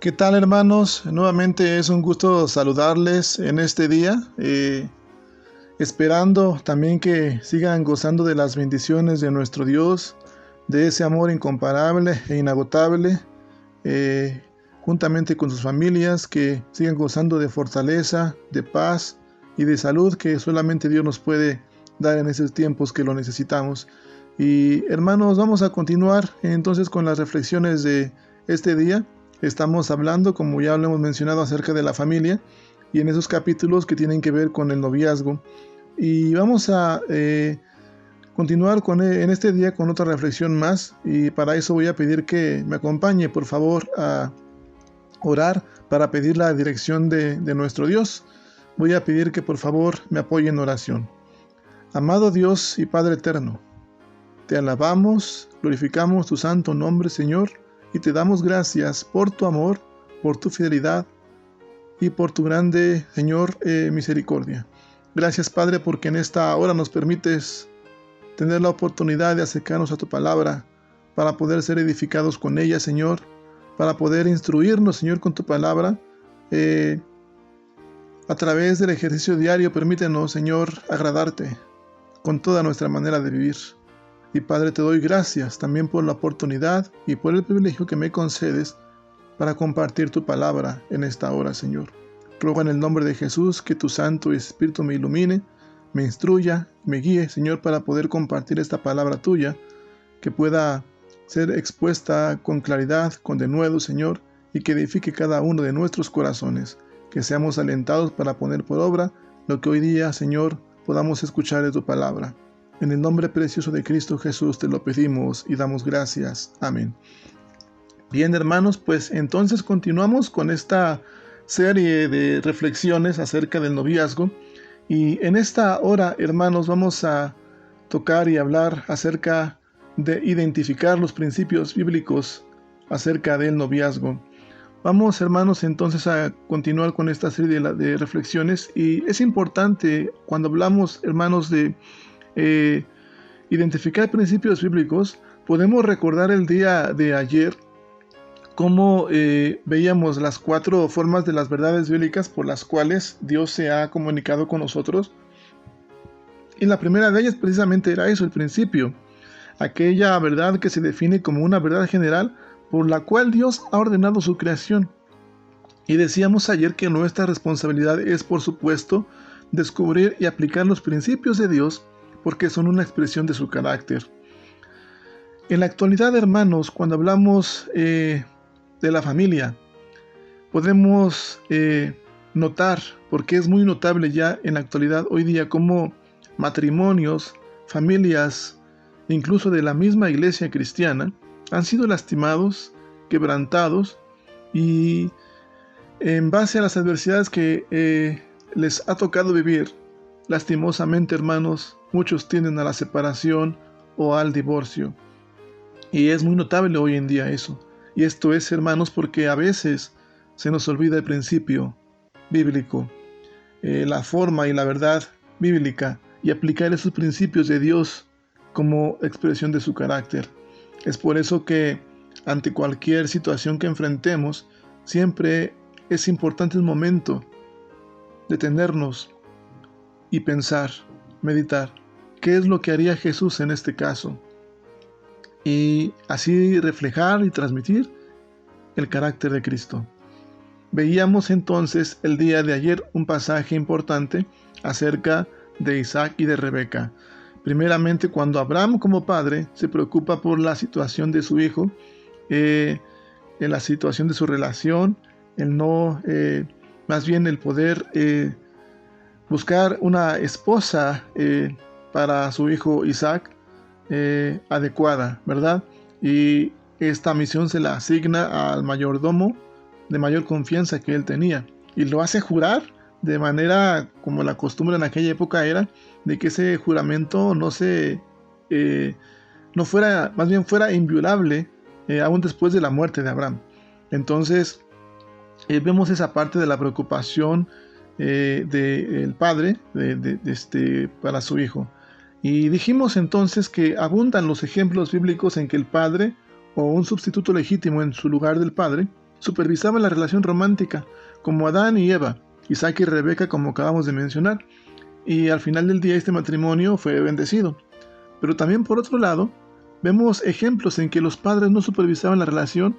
¿Qué tal, hermanos? Nuevamente es un gusto saludarles en este día, esperando también que sigan gozando de las bendiciones de nuestro Dios, de ese amor incomparable e inagotable, eh, juntamente con sus familias, que sigan gozando de fortaleza, de paz y de salud que solamente Dios nos puede dar en esos tiempos que lo necesitamos. Y hermanos, vamos a continuar entonces con las reflexiones de este día. Estamos hablando, como ya lo hemos mencionado, acerca de la familia y en esos capítulos que tienen que ver con el noviazgo. Y vamos a continuar en este día con otra reflexión más, y para eso voy a pedir que me acompañe, por favor, a orar para pedir la dirección de nuestro Dios. Voy a pedir que por favor me apoye en oración. Amado Dios y Padre eterno, te alabamos, glorificamos tu santo nombre, Señor, y te damos gracias por tu amor, por tu fidelidad y por tu grande, Señor, misericordia. Gracias, Padre, porque en esta hora nos permites tener la oportunidad de acercarnos a tu palabra para poder ser edificados con ella, Señor, para poder instruirnos, Señor, con tu palabra. A través del ejercicio diario, permítenos, Señor, agradarte con toda nuestra manera de vivir. Y Padre, te doy gracias también por la oportunidad y por el privilegio que me concedes para compartir tu palabra en esta hora, Señor. Ruego en el nombre de Jesús que tu Santo Espíritu me ilumine, me instruya, me guíe, Señor, para poder compartir esta palabra tuya, que pueda ser expuesta con claridad, con denuedo, Señor, y que edifique cada uno de nuestros corazones, que seamos alentados para poner por obra lo que hoy día, Señor, podamos escuchar de tu palabra. En el nombre precioso de Cristo Jesús te lo pedimos y damos gracias. Amén. Bien, hermanos, pues entonces continuamos con esta serie de reflexiones acerca del noviazgo. Y en esta hora, hermanos, vamos a tocar y hablar acerca de identificar los principios bíblicos acerca del noviazgo. Vamos, hermanos, entonces a continuar con esta serie de reflexiones. Y es importante cuando hablamos, hermanos, de identificar principios bíblicos, podemos recordar el día de ayer cómo veíamos las 4 formas de las verdades bíblicas por las cuales Dios se ha comunicado con nosotros. Y la primera de ellas precisamente era eso, el principio, aquella verdad que se define como una verdad general por la cual Dios ha ordenado su creación. Y decíamos ayer que nuestra responsabilidad es, por supuesto, descubrir y aplicar los principios de Dios, porque son una expresión de su carácter. En la actualidad, hermanos, cuando hablamos de la familia, podemos notar, porque es muy notable ya en la actualidad hoy día, cómo matrimonios, familias, incluso de la misma iglesia cristiana, han sido lastimados, quebrantados, y en base a las adversidades que les ha tocado vivir, lastimosamente, hermanos, muchos tienden a la separación o al divorcio. Y es muy notable hoy en día eso. Y esto es, hermanos, porque a veces se nos olvida el principio bíblico, la forma y la verdad bíblica, y aplicar esos principios de Dios como expresión de su carácter. Es por eso que ante cualquier situación que enfrentemos, siempre es importante un momento detenernos y pensar, meditar, ¿qué es lo que haría Jesús en este caso? Y así reflejar y transmitir el carácter de Cristo. Veíamos entonces el día de ayer un pasaje importante acerca de Isaac y de Rebeca. Primeramente, cuando Abraham como padre se preocupa por la situación de su hijo, en la situación de su relación, más bien el poder buscar una esposa para su hijo Isaac adecuada, ¿verdad? Y esta misión se la asigna al mayordomo de mayor confianza que él tenía, y lo hace jurar de manera como la costumbre en aquella época era, de que ese juramento no fuera, más bien fuera inviolable aún después de la muerte de Abraham. Entonces vemos esa parte de la preocupación del padre para su hijo. Y dijimos entonces que abundan los ejemplos bíblicos en que el padre o un sustituto legítimo en su lugar del padre supervisaban la relación romántica, como Adán y Eva, Isaac y Rebeca, como acabamos de mencionar, y al final del día este matrimonio fue bendecido. Pero también por otro lado, vemos ejemplos en que los padres no supervisaban la relación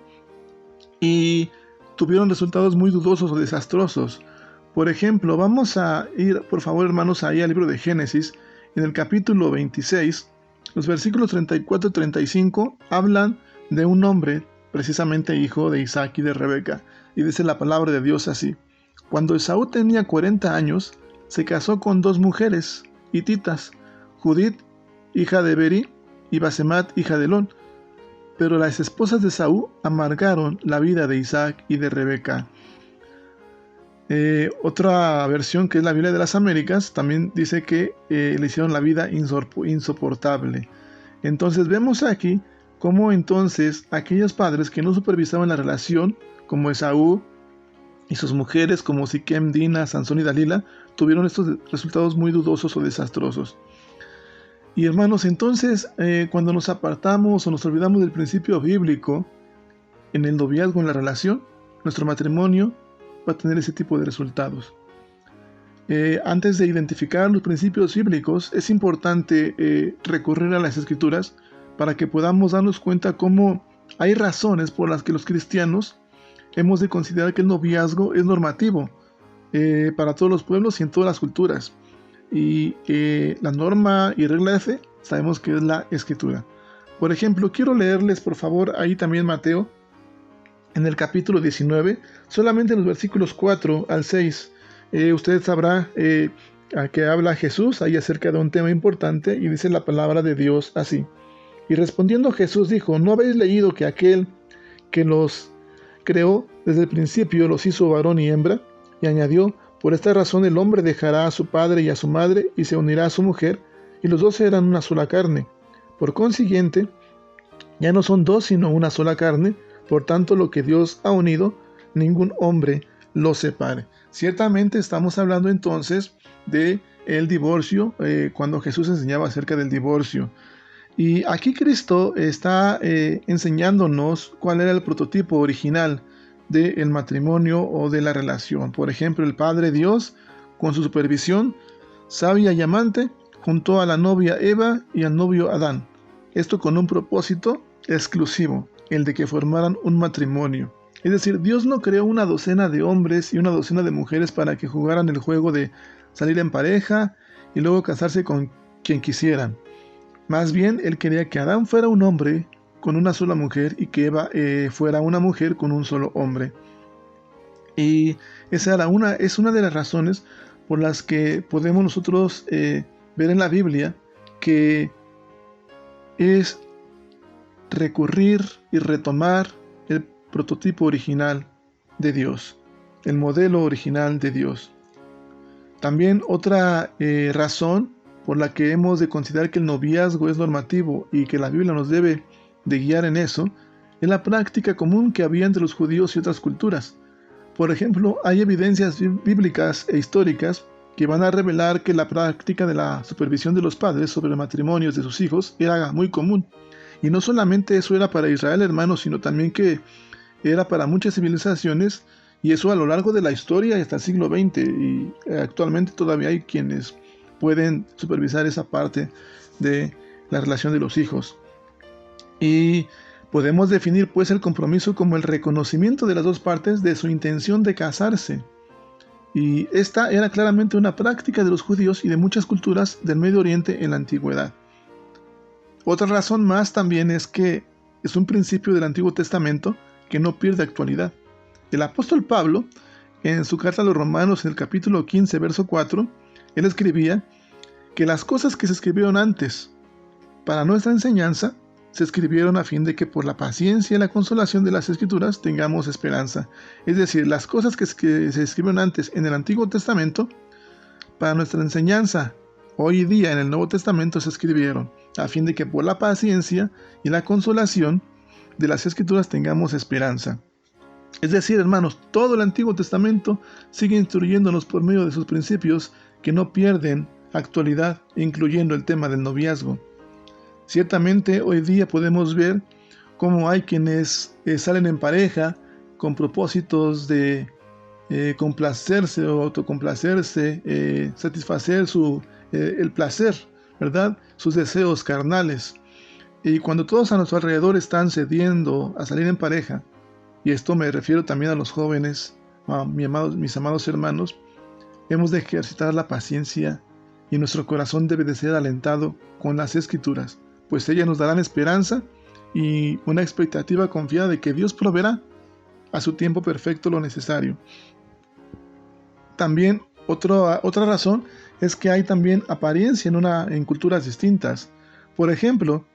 y tuvieron resultados muy dudosos o desastrosos. Por ejemplo, vamos a ir, por favor, hermanos, ahí al libro de Génesis, en el capítulo 26, los versículos 34 y 35 hablan de un hombre, precisamente hijo de Isaac y de Rebeca, y dice la palabra de Dios así: cuando Esaú tenía 40 años, se casó con dos mujeres hititas, Judith, hija de Beri, y Basemat, hija de Elón. Pero las esposas de Esaú amargaron la vida de Isaac y de Rebeca. Otra versión, que es la Biblia de las Américas, también dice que le hicieron la vida insoportable. Entonces vemos aquí cómo entonces aquellos padres que no supervisaban la relación, como Esaú y sus mujeres, como Siquem, Dina, Sansón y Dalila, tuvieron estos resultados muy dudosos o desastrosos. Y hermanos, entonces cuando nos apartamos o nos olvidamos del principio bíblico en el noviazgo, en la relación, nuestro matrimonio va a tener ese tipo de resultados. Antes de identificar los principios bíblicos, es importante recurrir a las Escrituras para que podamos darnos cuenta cómo hay razones por las que los cristianos hemos de considerar que el noviazgo es normativo para todos los pueblos y en todas las culturas. Y la norma y regla de fe sabemos que es la Escritura. Por ejemplo, quiero leerles por favor ahí también Mateo, en el capítulo 19, solamente los versículos 4 al 6. Usted sabrá a qué habla Jesús ahí acerca de un tema importante, y dice la palabra de Dios así: y respondiendo Jesús dijo: ¿no habéis leído que aquel que los creó desde el principio los hizo varón y hembra? Y añadió: por esta razón el hombre dejará a su padre y a su madre y se unirá a su mujer, y los dos serán una sola carne. Por consiguiente, ya no son dos sino una sola carne. Por tanto, lo que Dios ha unido, ningún hombre lo separe. Ciertamente estamos hablando entonces de el divorcio, cuando Jesús enseñaba acerca del divorcio. Y aquí Cristo está enseñándonos cuál era el prototipo original del matrimonio o de la relación. Por ejemplo, el Padre Dios, con su supervisión sabia y amante, juntó a la novia Eva y al novio Adán. Esto con un propósito exclusivo, el de que formaran un matrimonio. Es decir, Dios no creó una docena de hombres y una docena de mujeres para que jugaran el juego de salir en pareja y luego casarse con quien quisieran. Más bien, Él quería que Adán fuera un hombre con una sola mujer y que Eva fuera una mujer con un solo hombre. Y esa es una de las razones por las que podemos nosotros ver en la Biblia que es recurrir y retomar el prototipo original de Dios, el modelo original de Dios. También otra razón por la que hemos de considerar que el noviazgo es normativo y que la Biblia nos debe de guiar en eso, es la práctica común que había entre los judíos y otras culturas. Por ejemplo, hay evidencias bíblicas e históricas que van a revelar que la práctica de la supervisión de los padres sobre los matrimonios de sus hijos era muy común. Y no solamente eso era para Israel, hermanos, sino también que era para muchas civilizaciones, y eso a lo largo de la historia hasta el siglo XX, y actualmente todavía hay quienes pueden supervisar esa parte de la relación de los hijos. Y podemos definir pues el compromiso como el reconocimiento de las dos partes de su intención de casarse. Y esta era claramente una práctica de los judíos y de muchas culturas del Medio Oriente en la antigüedad. Otra razón más también es que es un principio del Antiguo Testamento que no pierde actualidad. El apóstol Pablo, en su carta a los Romanos, en el capítulo 15, verso 4, él escribía que las cosas que se escribieron antes para nuestra enseñanza se escribieron a fin de que por la paciencia y la consolación de las Escrituras tengamos esperanza. Es decir, las cosas que se escribieron antes en el Antiguo Testamento para nuestra enseñanza hoy día en el Nuevo Testamento se escribieron a fin de que por la paciencia y la consolación de las Escrituras tengamos esperanza. Es decir, hermanos, todo el Antiguo Testamento sigue instruyéndonos por medio de sus principios que no pierden actualidad, incluyendo el tema del noviazgo. Ciertamente hoy día podemos ver cómo hay quienes salen en pareja con propósitos de complacerse o autocomplacerse, satisfacer el placer, ¿verdad? Sus deseos carnales. Y cuando todos a nuestro alrededor están cediendo a salir en pareja, y esto me refiero también a los jóvenes, a mis amados hermanos, hemos de ejercitar la paciencia y nuestro corazón debe de ser alentado con las Escrituras, pues ellas nos darán esperanza y una expectativa confiada de que Dios proveerá a su tiempo perfecto lo necesario. También otra razón es que hay también apariencia en culturas distintas. Por ejemplo,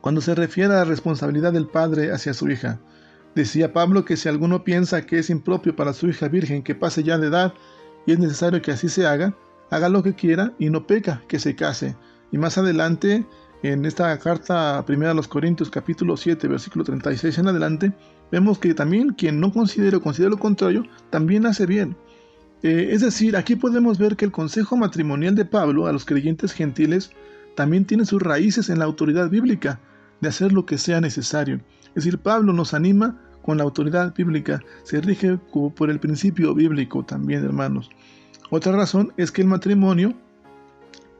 cuando se refiere a la responsabilidad del padre hacia su hija, decía Pablo que si alguno piensa que es impropio para su hija virgen que pase ya de edad y es necesario que así se haga lo que quiera y no peca que se case. Y más adelante, en esta carta primera a los Corintios, capítulo 7, versículo 36 en adelante, vemos que también quien no considere lo contrario, también hace bien. Es decir, aquí podemos ver que el consejo matrimonial de Pablo a los creyentes gentiles también tiene sus raíces en la autoridad bíblica de hacer lo que sea necesario. Es decir, Pablo nos anima con la autoridad bíblica, se rige por el principio bíblico también, hermanos. Otra razón es que el matrimonio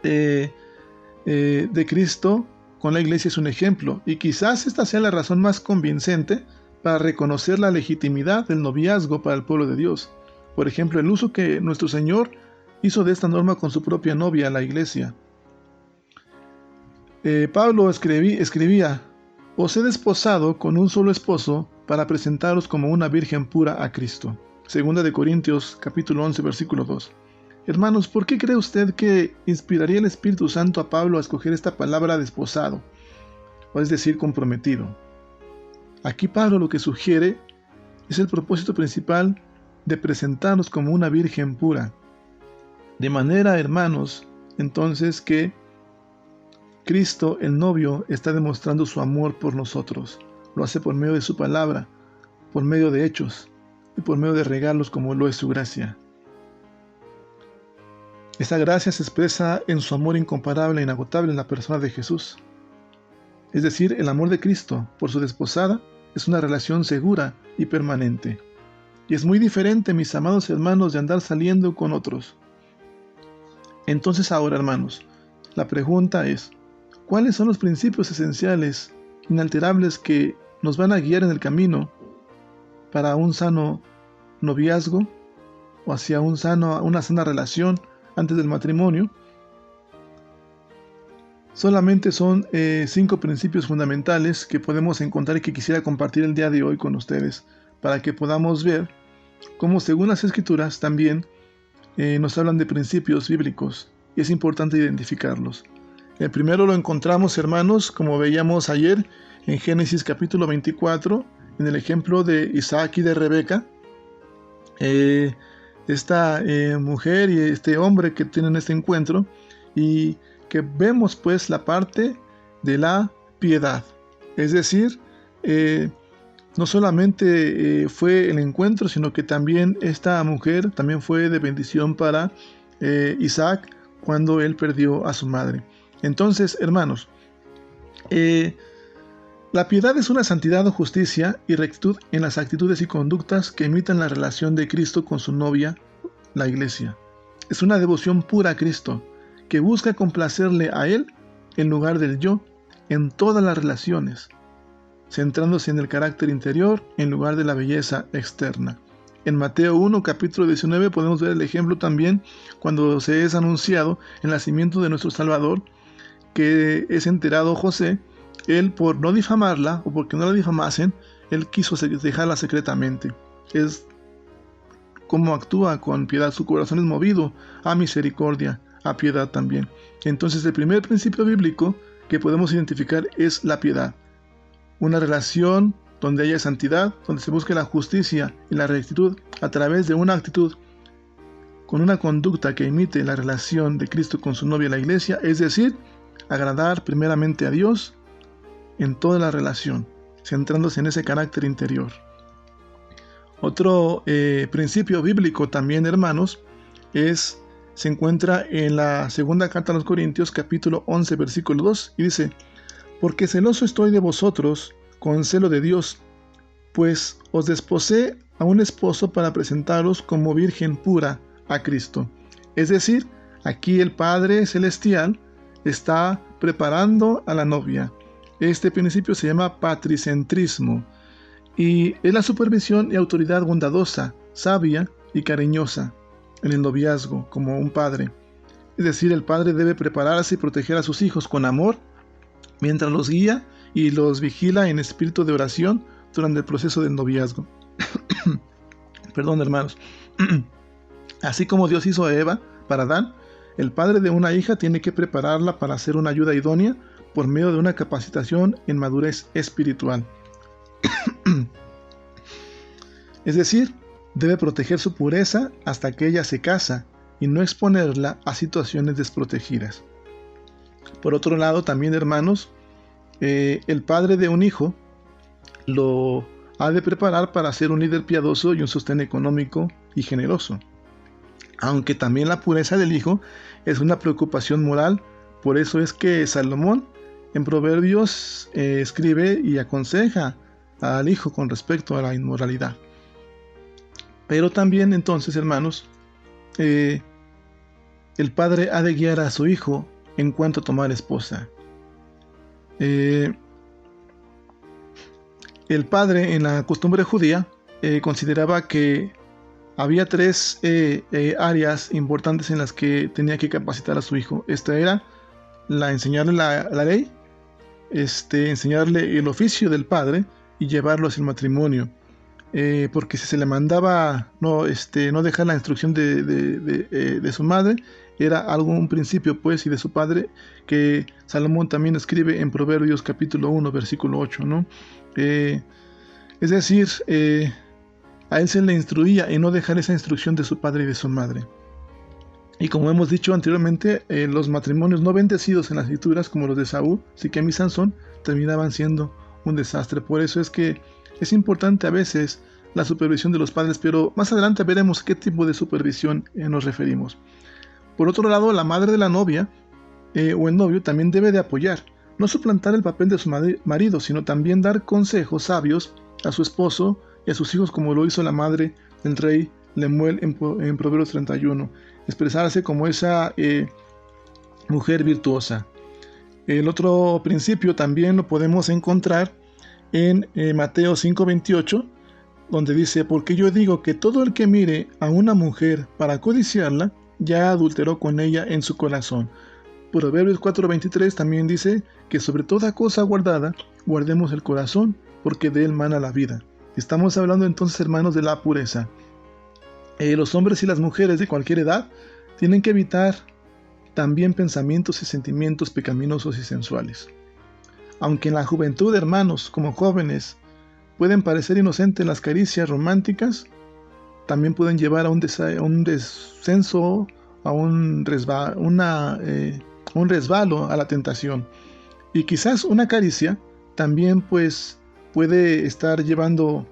de Cristo con la iglesia es un ejemplo, y quizás esta sea la razón más convincente para reconocer la legitimidad del noviazgo para el pueblo de Dios. Por ejemplo, el uso que nuestro Señor hizo de esta norma con su propia novia, la iglesia. Pablo escribía: os he desposado con un solo esposo para presentaros como una virgen pura a Cristo. Segunda de Corintios, capítulo 11, versículo 2. Hermanos, ¿por qué cree usted que inspiraría el Espíritu Santo a Pablo a escoger esta palabra desposado? O es decir, comprometido. Aquí Pablo lo que sugiere es el propósito principal de presentarnos como una virgen pura. De manera, hermanos, entonces que Cristo, el novio, está demostrando su amor por nosotros. Lo hace por medio de su palabra, por medio de hechos y por medio de regalos como lo es su gracia. Esa gracia se expresa en su amor incomparable e inagotable en la persona de Jesús. Es decir, el amor de Cristo por su desposada es una relación segura y permanente. Y es muy diferente, mis amados hermanos, de andar saliendo con otros. Entonces ahora, hermanos, la pregunta es: ¿cuáles son los principios esenciales, inalterables que nos van a guiar en el camino para un sano noviazgo o hacia una sana relación antes del matrimonio? Solamente son 5 principios fundamentales que podemos encontrar y que quisiera compartir el día de hoy con ustedes, para que podamos ver cómo, según las Escrituras, también nos hablan de principios bíblicos y es importante identificarlos. El primero lo encontramos, hermanos, como veíamos ayer, en Génesis capítulo 24, en el ejemplo de Isaac y de Rebeca. Esta mujer y este hombre que tienen este encuentro, y que vemos pues la parte de la piedad. Es decir, no solamente fue el encuentro, sino que también esta mujer también fue de bendición para Isaac cuando él perdió a su madre. Entonces, hermanos, la piedad es una santidad o justicia y rectitud en las actitudes y conductas que imitan la relación de Cristo con su novia, la iglesia. Es una devoción pura a Cristo, que busca complacerle a Él en lugar del yo en todas las relaciones, centrándose en el carácter interior en lugar de la belleza externa. En Mateo 1, capítulo 19, podemos ver el ejemplo también cuando se es anunciado el nacimiento de nuestro Salvador, que es enterado José. Él, por no difamarla, o porque no la difamasen, él quiso dejarla secretamente. Es como actúa con piedad, su corazón es movido a misericordia, a piedad también. Entonces, el primer principio bíblico que podemos identificar es la piedad. Una relación donde haya santidad, donde se busque la justicia y la rectitud a través de una actitud con una conducta que imite la relación de Cristo con su novia, la iglesia, es decir, agradar primeramente a Dios en toda la relación, centrándose en ese carácter interior. Otro principio bíblico también, hermanos, se encuentra en la segunda carta a los Corintios, capítulo 11, versículo 2, y dice: porque celoso estoy de vosotros con celo de Dios, Pues os desposé a un esposo para presentaros como virgen pura a Cristo. Es decir, aquí el Padre Celestial está preparando a la novia. Este principio se llama patricentrismo y es la supervisión y autoridad bondadosa, sabia y cariñosa en el noviazgo como un padre. Es decir, el padre debe prepararse y proteger a sus hijos con amor mientras los guía y los vigila en espíritu de oración durante el proceso del noviazgo. Perdón, hermanos. Así como Dios hizo a Eva para Adán, el padre de una hija tiene que prepararla para ser una ayuda idónea por medio de una capacitación en madurez espiritual. Es decir, debe proteger su pureza hasta que ella se casa y no exponerla a situaciones desprotegidas. Por otro lado, también, hermanos, el padre de un hijo lo ha de preparar para ser un líder piadoso y un sostén económico y generoso. Aunque también la pureza del hijo es una preocupación moral, por eso es que Salomón en Proverbios escribe y aconseja al hijo con respecto a la inmoralidad. Pero también entonces, hermanos, el padre ha de guiar a su hijo en cuanto a tomar esposa. El padre en la costumbre judía consideraba que había tres áreas importantes en las que tenía que capacitar a su hijo. Esta era enseñarle la ley, enseñarle el oficio del padre y llevarlo hacia el matrimonio. Porque si se le mandaba no dejar la instrucción de su madre, era un principio pues y de su padre, que Salomón también escribe en Proverbios capítulo 1 versículo 8, ¿no? Es decir, a él se le instruía en no dejar esa instrucción de su padre y de su madre. Y como hemos dicho anteriormente, los matrimonios no bendecidos en las escrituras, como los de Saúl, Siquem y Sansón, terminaban siendo un desastre. Por eso es que es importante a veces la supervisión de los padres, pero más adelante veremos qué tipo de supervisión nos referimos. Por otro lado, la madre de la novia o el novio también debe de apoyar, no suplantar el papel de su marido, sino también dar consejos sabios a su esposo y a sus hijos, como lo hizo la madre del rey Lemuel en Proverbios 31, expresarse como esa mujer virtuosa. El otro principio también lo podemos encontrar en Mateo 5:28, donde dice: porque yo digo que todo el que mire a una mujer para codiciarla, ya adulteró con ella en su corazón. Proverbios 4:23 también dice que sobre toda cosa guardada, guardemos el corazón, porque de él mana la vida. Estamos hablando entonces, hermanos, de la pureza. Los hombres y las mujeres de cualquier edad tienen que evitar también pensamientos y sentimientos pecaminosos y sensuales. Aunque en la juventud, hermanos, como jóvenes, pueden parecer inocentes las caricias románticas, también pueden llevar a un descenso, a un resbalo a la tentación. Y quizás una caricia también pues puede estar llevando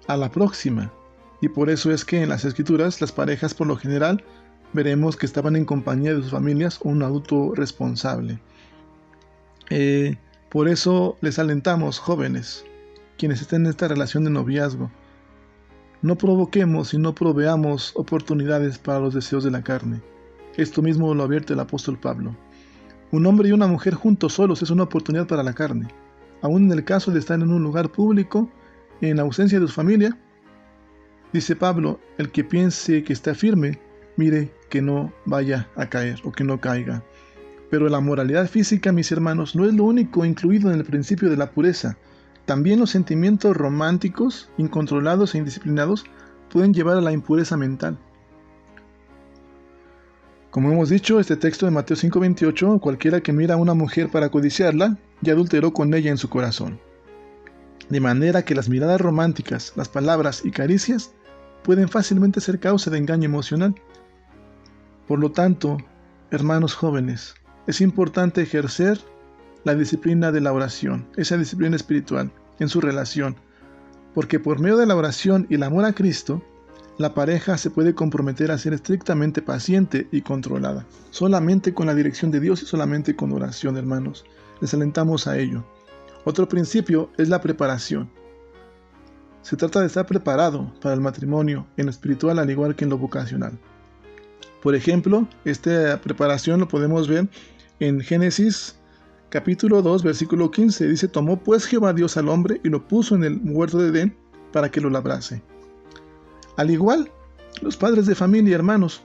a la próxima. Y por eso es que en las escrituras las parejas por lo general veremos que estaban en compañía de sus familias o un adulto responsable. Por eso les alentamos, jóvenes, quienes estén en esta relación de noviazgo: no provoquemos y no proveamos oportunidades para los deseos de la carne. Esto mismo lo advierte el apóstol Pablo. Un hombre y una mujer juntos solos es una oportunidad para la carne. Aún en el caso de estar en un lugar público, en ausencia de su familia, dice Pablo: el que piense que está firme, mire que no vaya a caer o que no caiga. Pero la moralidad física, mis hermanos, no es lo único incluido en el principio de la pureza. También los sentimientos románticos, incontrolados e indisciplinados, pueden llevar a la impureza mental. Como hemos dicho, este texto de Mateo 5:28, cualquiera que mira a una mujer para codiciarla, ya adulteró con ella en su corazón. De manera que las miradas románticas, las palabras y caricias pueden fácilmente ser causa de engaño emocional. Por lo tanto, hermanos jóvenes, es importante ejercer la disciplina de la oración, esa disciplina espiritual, en su relación, porque por medio de la oración y el amor a Cristo, la pareja se puede comprometer a ser estrictamente paciente y controlada, solamente con la dirección de Dios y solamente con oración, hermanos. Les alentamos a ello. Otro principio es la preparación. Se trata de estar preparado para el matrimonio en lo espiritual al igual que en lo vocacional. Por ejemplo, esta preparación lo podemos ver en Génesis capítulo 2, versículo 15. Dice: tomó pues Jehová Dios al hombre y lo puso en el huerto de Edén para que lo labrase. Al igual, los padres de familia, hermanos,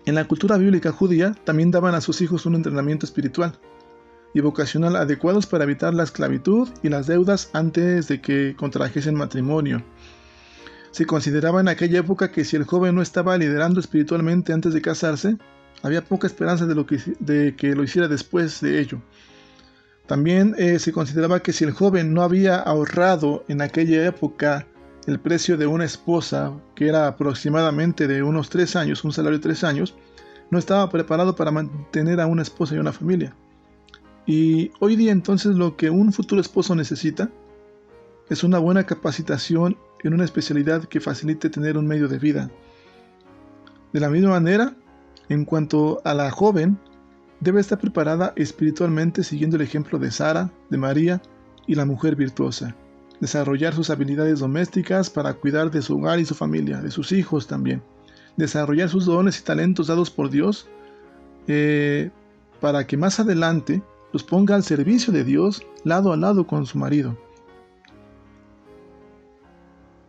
en la cultura bíblica judía también daban a sus hijos un entrenamiento espiritual y vocacional adecuados para evitar la esclavitud y las deudas antes de que contrajesen matrimonio. Se consideraba en aquella época que si el joven no estaba liderando espiritualmente antes de casarse, había poca esperanza de que lo hiciera después de ello. También se consideraba que si el joven no había ahorrado en aquella época el precio de una esposa, que era aproximadamente de unos 3 años, un salario de 3 años, no estaba preparado para mantener a una esposa y una familia. Y hoy día entonces lo que un futuro esposo necesita es una buena capacitación en una especialidad que facilite tener un medio de vida. De la misma manera, en cuanto a la joven, debe estar preparada espiritualmente siguiendo el ejemplo de Sara, de María y la mujer virtuosa. Desarrollar sus habilidades domésticas para cuidar de su hogar y su familia, de sus hijos también. Desarrollar sus dones y talentos dados por Dios para que más adelante los ponga al servicio de Dios lado a lado con su marido.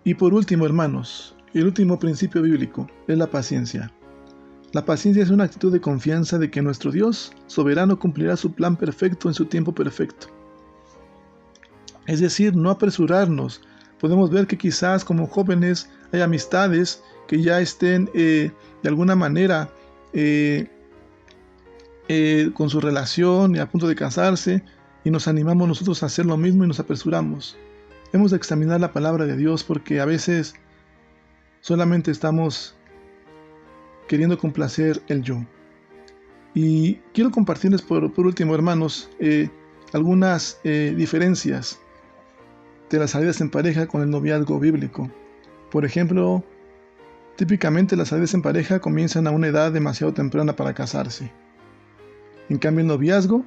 Y por último, hermanos, el último principio bíblico es la paciencia. La paciencia es una actitud de confianza de que nuestro Dios soberano cumplirá su plan perfecto en su tiempo perfecto. Es decir, no apresurarnos. Podemos ver que quizás como jóvenes hay amistades que ya estén de alguna manera con su relación y a punto de casarse, y nos animamos nosotros a hacer lo mismo y nos apresuramos. Hemos de examinar la palabra de Dios porque a veces solamente estamos queriendo complacer el yo. Y quiero compartirles por último, hermanos, algunas diferencias de las salidas en pareja con el noviazgo bíblico. Por ejemplo, típicamente las salidas en pareja comienzan a una edad demasiado temprana para casarse. En cambio, el noviazgo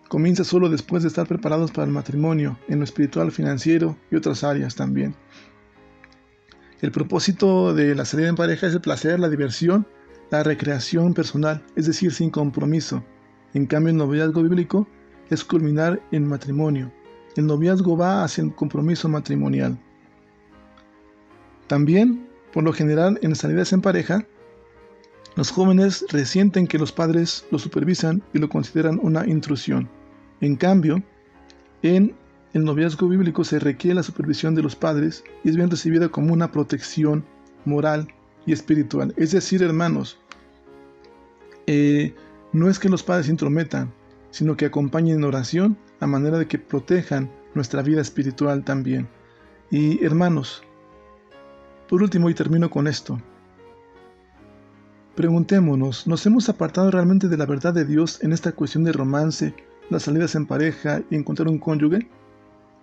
comienza solo después de estar preparados para el matrimonio, en lo espiritual, financiero y otras áreas también. El propósito de la salida en pareja es el placer, la diversión, la recreación personal, es decir, sin compromiso. En cambio, el noviazgo bíblico es culminar en matrimonio. El noviazgo va hacia el compromiso matrimonial. También, por lo general, en salidas en pareja, los jóvenes resienten que los padres lo supervisan y lo consideran una intrusión. En cambio, en el noviazgo bíblico se requiere la supervisión de los padres y es bien recibida como una protección moral y espiritual. Es decir, hermanos, no es que los padres se intrometan, sino que acompañen en oración a manera de que protejan nuestra vida espiritual también. Y hermanos, por último, y termino con esto, preguntémonos, ¿nos hemos apartado realmente de la verdad de Dios en esta cuestión de romance, las salidas en pareja y encontrar un cónyuge?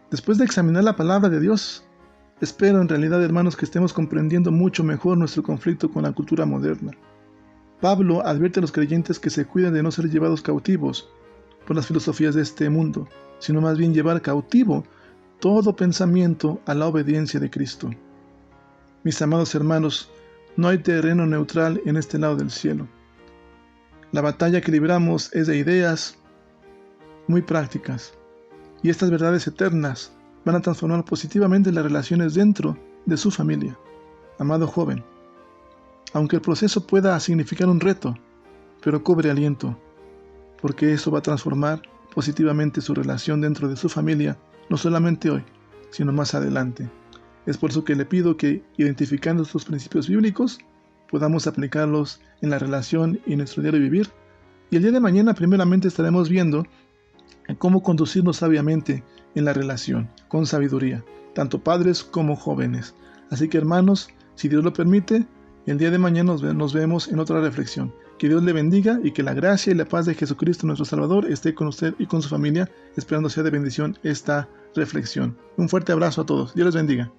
Después de examinar la palabra de Dios, espero en realidad, hermanos, que estemos comprendiendo mucho mejor nuestro conflicto con la cultura moderna. Pablo advierte a los creyentes que se cuiden de no ser llevados cautivos por las filosofías de este mundo, sino más bien llevar cautivo todo pensamiento a la obediencia de Cristo. Mis amados hermanos, no hay terreno neutral en este lado del cielo. La batalla que libramos es de ideas muy prácticas, y estas verdades eternas van a transformar positivamente las relaciones dentro de su familia. Amado joven, aunque el proceso pueda significar un reto, pero cobre aliento, porque eso va a transformar positivamente su relación dentro de su familia, no solamente hoy, sino más adelante. Es por eso que le pido que, identificando estos principios bíblicos, podamos aplicarlos en la relación y en nuestro diario vivir. Y el día de mañana primeramente estaremos viendo cómo conducirnos sabiamente en la relación, con sabiduría, tanto padres como jóvenes. Así que hermanos, si Dios lo permite, el día de mañana nos vemos en otra reflexión. Que Dios le bendiga y que la gracia y la paz de Jesucristo nuestro Salvador esté con usted y con su familia, esperando sea de bendición esta reflexión. Un fuerte abrazo a todos. Dios les bendiga.